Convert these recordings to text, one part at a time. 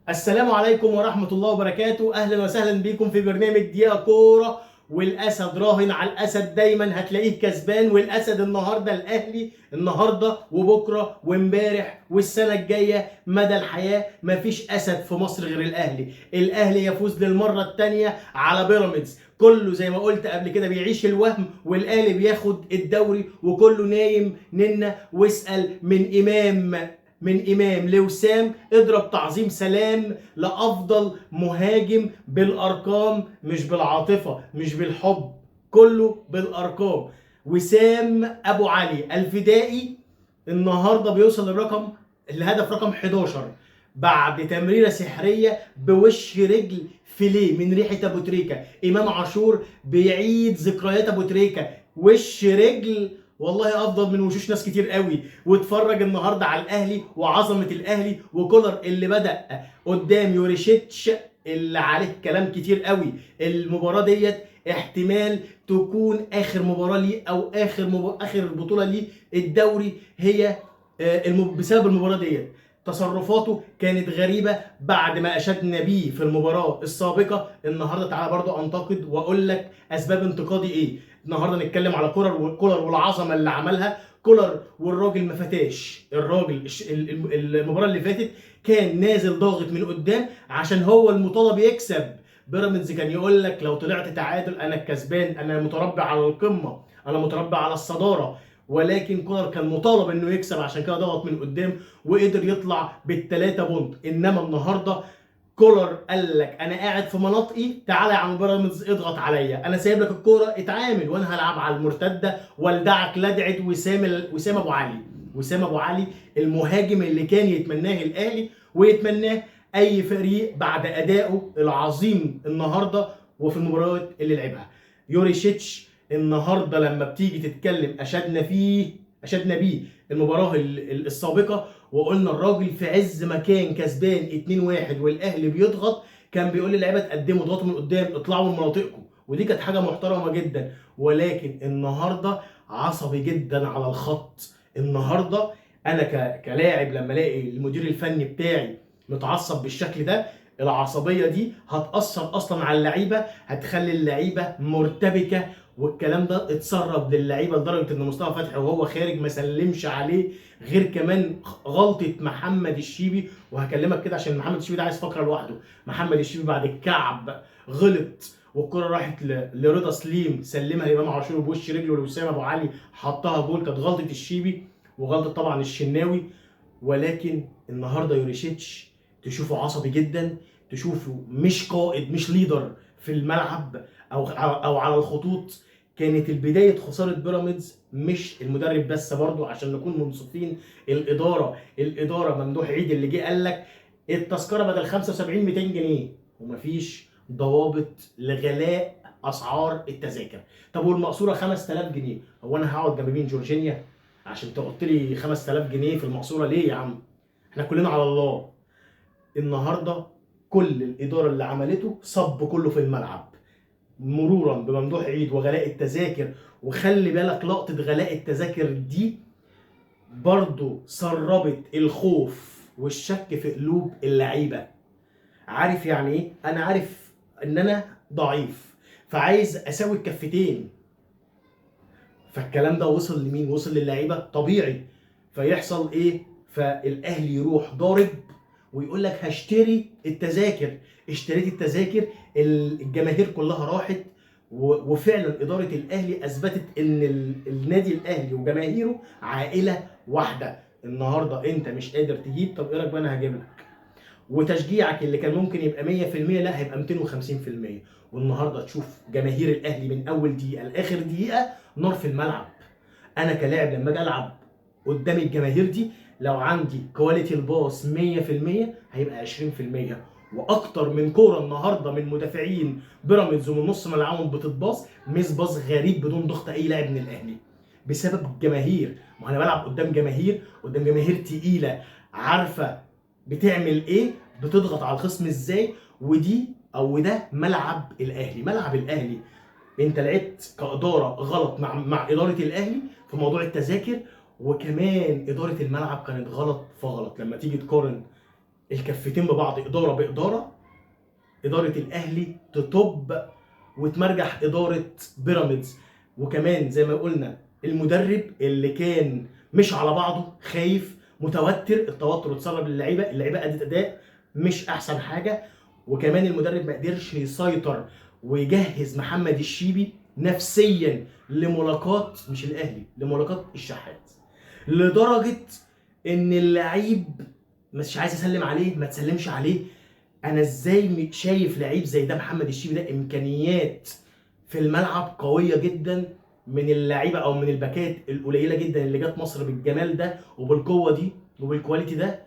السلام عليكم ورحمة الله وبركاته. أهلا وسهلا بكم في برنامج دقيقة كورة. والأسد راهن على الأسد، دايما هتلاقيه كسبان. والأسد النهاردة الأهلي، النهاردة وبكرة وامبارح والسنة الجاية مدى الحياة. مفيش أسد في مصر غير الأهلي. الأهلي يفوز للمرة الثانية على بيراميدز. كله زي ما قلت قبل كده بيعيش الوهم، والأهلي بياخد الدوري وكله نايم ننا. واسأل من إمام لوسام، اضرب تعظيم سلام لأفضل مهاجم بالأرقام، مش بالعاطفة مش بالحب، كله بالأرقام. وسام أبو علي الفدائي النهارده بيوصل الهدف رقم 11 بعد تمريره سحريه بوش رجل فيليه من ريحه ابو تريكه. امام عاشور بيعيد ذكريات ابو تريكه، وش رجل والله افضل من وشوش ناس كتير قوي. واتفرج النهارده على الاهلي وعظمه الاهلي وكولر اللي بدا قدام يوريشيتش اللي عليه كلام كتير قوي. المباراه ديت احتمال تكون اخر مباراه ليه او اخر بطوله ليه الدوري، هي بسبب المباراه ديت. تصرفاته كانت غريبه بعد ما اشدنا بيه في المباراه السابقه. النهارده تعالى برضو انتقد واقول لك اسباب انتقادي ايه. النهارده نتكلم على كولر والعظمه اللي عملها. كولر والراجل ما فتاش. الراجل المباراه اللي فاتت كان نازل ضاغط من قدام عشان هو المطالب يكسب. بيراميدز كان يقول لك لو طلعت تعادل انا الكسبان، انا متربع على القمه، انا متربع على الصداره. ولكن كولر كان مطالب انه يكسب، عشان كده ضغط من قدام وقدر يطلع بالثلاثه بونت. انما النهارده كولر قال لك انا قاعد في مناطقي، تعالى يا عم بيراميدز اضغط عليا، انا سايب لك الكوره اتعامل وانا هلعب على المرتده والدعك لدعت. وسام ابو علي، وسام ابو علي المهاجم اللي كان يتمناه الاهلي ويتمناه اي فريق بعد ادائه العظيم النهارده وفي المباريات اللي لعبها. يوريشيتش النهارده لما بتيجي تتكلم اشدنا بيه المباراه السابقه، وقلنا الراجل في عز ما كان كسبان 2-1 والاهلي بيضغط كان بيقول للعيبه تقدموا اضغطوا من قدام، اطلعوا من مناطقكم، ودي كانت حاجه محترمه جدا. ولكن النهارده عصبي جدا على الخط. النهارده انا كلاعب لما الاقي المدير الفني بتاعي متعصب بالشكل ده، العصبيه دي هتاثر اصلا على اللعيبه، هتخلي اللعيبه مرتبكه. والكلام ده اتسرب للعيبه لدرجه ان مصطفى فتحي وهو خارج ما سلمش عليه. غير كمان غلطه محمد الشيبي، وهكلمك كده عشان محمد الشيبي ده عايز فقره لوحده. محمد الشيبي بعد الكعب غلط والكره راحت لرضا سليم، سلمها لامام عاشور بوش رجله لوسام ابو علي حطها جول. كانت غلطه الشيبي وغلطه طبعا الشناوي. ولكن النهارده يوريشيتش تشوفه عصبي جدا، تشوفه مش قائد مش ليدر في الملعب او على الخطوط. كانت البدايه خساره بيراميدز مش المدرب بس، برضو عشان نكون منصفين. الاداره ممدوح عيد اللي جه قال لك التذكره بدل 75 200 جنيه، ومفيش ضوابط لغلاء اسعار التذاكر. طب والمقصوره 5000 جنيه، هو انا هقعد جنب مين؟ جورجينيا عشان تحط لي 5000 جنيه في المقصوره ليه يا عم؟ احنا كلنا على الله. النهارده كل الاداره اللي عملته صب كله في الملعب، مرورا بممدوح عيد وغلاء التذاكر. وخلي بالك لقطه غلاء التذاكر دي برضو سربت الخوف والشك في قلوب اللعيبه. عارف يعني ايه؟ انا عارف ان انا ضعيف فعايز اساوي الكفتين. فالكلام ده وصل لمين؟ وصل للعيبه طبيعي. فيحصل ايه؟ فالاهلي يروح ضارب ويقول لك هشتري التذاكر. اشتريت التذاكر، الجماهير كلها راحت. وفعلا اداره الاهلي اثبتت ان النادي الاهلي وجماهيره عائله واحده. النهارده انت مش قادر تجيب، طب ايه رايك بقى انا هجيب لك. وتشجيعك اللي كان ممكن يبقى 100% لا هيبقى 250%. والنهارده تشوف جماهير الاهلي من اول دقيقه لاخر دقيقه نار في الملعب. انا كلاعب لما اجي العب قدام الجماهير دي، لو عندي كواليتي الباص 100% هيبقى 20%. واكتر من كوره النهارده من مدافعين بيراميدز ومن نص ملعبهم بتتباص ميس باص غريب بدون ضغط اي لاعب من الاهلي بسبب الجماهير. ما انا بلعب قدام جماهير، قدام جماهير تقيله عارفه بتعمل ايه، بتضغط على الخصم ازاي. وده ملعب الاهلي. ملعب الاهلي انت لعبت كاداره غلط مع اداره الاهلي في موضوع التذاكر، وكمان اداره الملعب كانت غلط فغلط. لما تيجي تقارن الكفتين ببعض، اداره باداره، اداره الاهلي تطب وتمرجح اداره بيراميدز. وكمان زي ما قلنا المدرب اللي كان مش على بعضه، خايف، متوتر، التوتر اتسرب للعيبه، اللعيبه ادت اداء مش احسن حاجه. وكمان المدرب ما قدرش يسيطر ويجهز محمد الشيبي نفسيا لملاقات مش الاهلي، لملاقات الشحات، لدرجه ان اللعيب مش عايز اسلم عليه، ما تسلمش عليه. انا ازاي شايف لعيب زي ده محمد الشيبي ده امكانيات في الملعب قويه جدا، من اللعيبه او من الباكات القليله جدا اللي جت مصر بالجمال ده وبالقوه دي وبالكواليتي ده،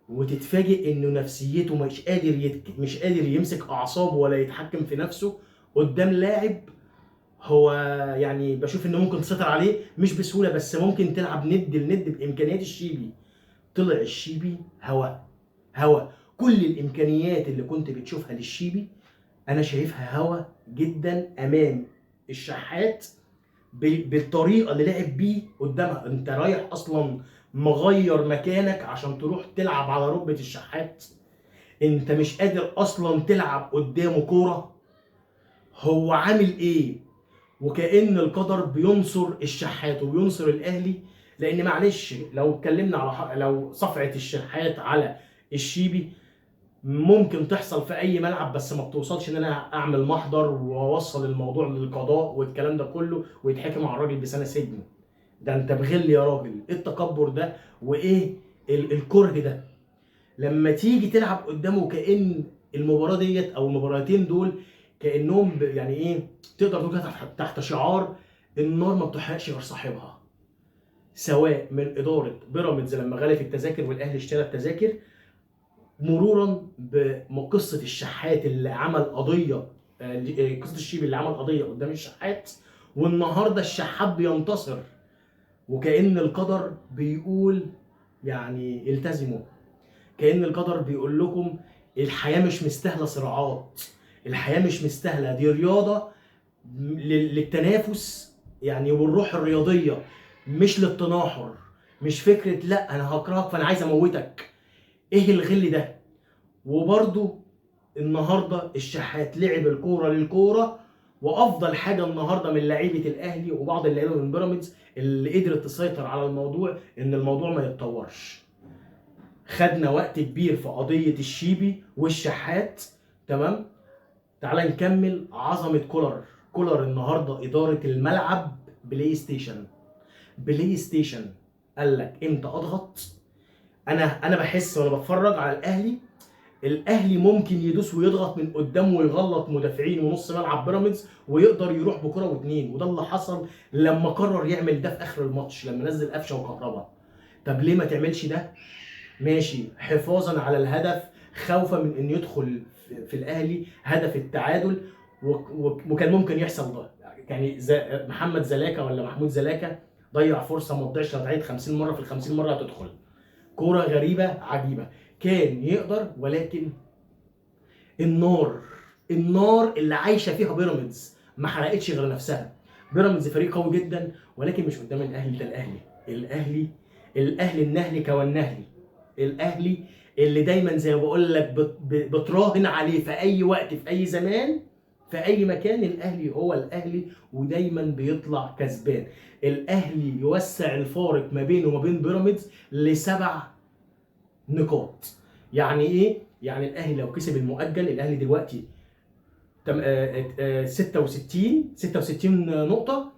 وتتفاجئ انه نفسيته مش قادر يمسك اعصابه ولا يتحكم في نفسه قدام لاعب. هو يعني بشوف انه ممكن تسيطر عليه مش بسهوله، بس ممكن تلعب ند لند بامكانيات الشيبي. طلع الشيبي هوا كل الامكانيات اللي كنت بتشوفها للشيبي انا شايفها هوا جدا امام الشحات. بالطريقه اللي لعب بيه قدامها، انت رايح اصلا مغير مكانك عشان تروح تلعب على ركبه الشحات، انت مش قادر اصلا تلعب قدامه كوره. هو عامل ايه؟ وكأن القدر بينصر الشحات وبينصر الاهلي. لان معلش لو اتكلمنا على لو صفعه الشحات على الشيبي ممكن تحصل في اي ملعب، بس ما بتوصلش ان انا اعمل محضر واوصل الموضوع للقضاء والكلام ده كله ويتحكم على الراجل بسنه سجن. ده انت بغل يا راجل، ايه التكبر ده وايه الكره ده؟ لما تيجي تلعب قدامه كأن المباراه ديت او المباراتين دول كأنهم يعني ايه، تقدر تقول تحت شعار النار ما بتحرقش غير صاحبها. سواء من اداره بيراميدز لما غلت التذاكر والاهلي اشترى التذاكر، مرورا بقصه الشحات اللي عمل قضيه، قصه الشيبي اللي عمل قضيه قدام الشحات، والنهارده الشحات بينتصر. وكأن القدر بيقول يعني التزموا، كأن القدر بيقول لكم الحياه مش مستاهله صراعات، الحياه مش مستاهله، دي رياضه للتنافس يعني والروح الرياضيه، مش للتناحر. مش فكره لا انا هكرهك فانا عايز اموتك، ايه الغل ده؟ وبرضو النهارده الشحات لعب الكوره للكوره، وافضل حاجه النهارده من لعيبه الاهلي وبعض اللعيبه من بيراميدز اللي قدرت تسيطر على الموضوع ان الموضوع ما يتطورش. خدنا وقت كبير في قضيه الشيبي والشحات، تمام. تعال نكمل عظمه كولر. كولر النهارده اداره الملعب بلاي ستيشن، بلاي ستيشن. قال لك امتى اضغط. انا بحس وانا بتفرج على الاهلي ممكن يدوس ويضغط من قدام ويغلط مدافعين ونص ملعب بيراميدز ويقدر يروح بكره واتنين، وده اللي حصل لما قرر يعمل ده في اخر الماتش لما نزل قفشه وكهربا. طب ليه ما تعملش ده؟ ماشي، حفاظا على الهدف، خوفا من ان يدخل في الاهلي هدف التعادل، وكان ممكن يحصل ده. يعني محمد زلاكا ولا محمود زلاكا ضيع فرصه ما تضيعش، لو اتعيد 50 مره في ال 50 مره هتدخل. كوره غريبه عجيبه، كان يقدر. ولكن النار اللي عايشه فيها بيراميدز ما حرقتش غير نفسها. بيراميدز فريق قوي جدا ولكن مش قدام الاهلي. ده الاهلي النهلي كوالنهلي، الاهلي اللي دايما زي ما بقول لك بتراهن عليه في اي وقت في اي زمان في اي مكان. الاهلي هو الاهلي ودايما بيطلع كسبان. الاهلي يوسع الفارق ما بينه وما بين بيراميدز ل7 نقاط. يعني ايه؟ يعني الاهلي لو كسب المؤجل، الاهلي دلوقتي 66 نقطه،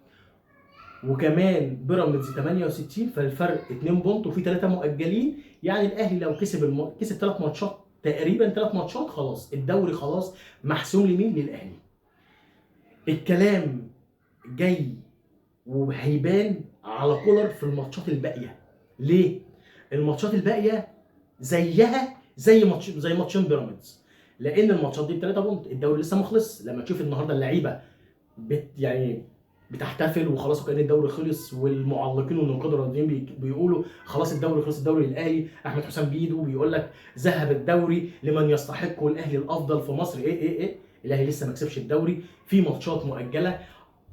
وكمان بيراميدز 68، فالفرق 2 بونت وفي 3 مؤجلين. يعني الاهلي لو كسب 3 ماتشات تقريبا 3 ماتشات، خلاص الدوري خلاص محسوم لمين؟ للاهلي. الكلام جاي وهيبان على كولر في الماتشات الباقيه. ليه؟ الماتشات الباقيه زيها زي ماتشين بيراميدز، لان الماتشات دي ب3 بونت، الدوري لسه ما خلص. لما تشوف النهارده اللعيبه يعني بتحتفل وخلاص وكأن الدوري خلص، والمعلقين والنقاد الرياضيين بيقولوا خلاص الدوري خلص، الدوري للاهلي. احمد حسام بيدو بيقول لك ذهب الدوري لمن يستحقه، الاهلي الافضل في مصر. ايه الاهلي لسه ما كسبش الدوري، في ماتشات مؤجله.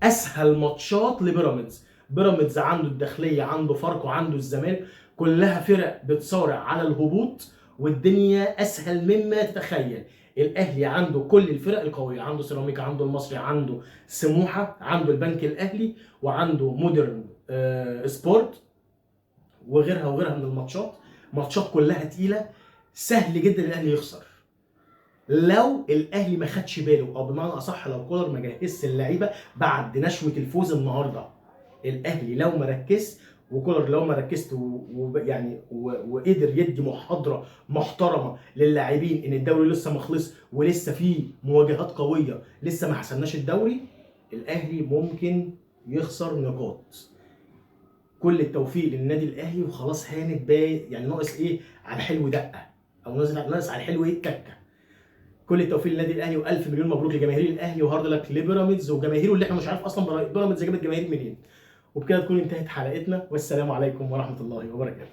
اسهل ماتشات لبيراميدز، بيراميدز عنده الداخليه، عنده فاركو، عنده الزمالك، كلها فرق بتصارع على الهبوط، والدنيا اسهل مما تتخيل. الاهلي عنده كل الفرق القويه، عنده سيراميكا، عنده المصري، عنده سموحه، عنده البنك الاهلي، وعنده مودرن سبورت، وغيرها وغيرها من الماتشات. ماتشات كلها تقيله، سهل جدا الاهلي يخسر لو الاهلي ما خدش باله، او بمعنى اصح لو كولر ما جهزش اللعيبه بعد نشوه الفوز النهارده. الاهلي لو ما ركزش، وكولر لو ما ركزت ويعني وقدر يدي محاضره محترمه للاعبين ان الدوري لسه ما خلص ولسه فيه مواجهات قويه، لسه ما حسمناش الدوري، الاهلي ممكن يخسر نقاط. كل التوفيق للنادي الاهلي، وخلاص هانت باقي يعني ناقص ايه على الحلو دقه، او ناقص على الحلو ايه تكه. كل التوفيق للنادي الاهلي، والف مليون مبروك لجماهير الاهلي، وهارد لك لبيراميدز وجماهيره اللي احنا مش عارف اصلا بيراميدز جابت جماهير منين. وبكده تكون انتهت حلقتنا، والسلام عليكم ورحمه الله وبركاته.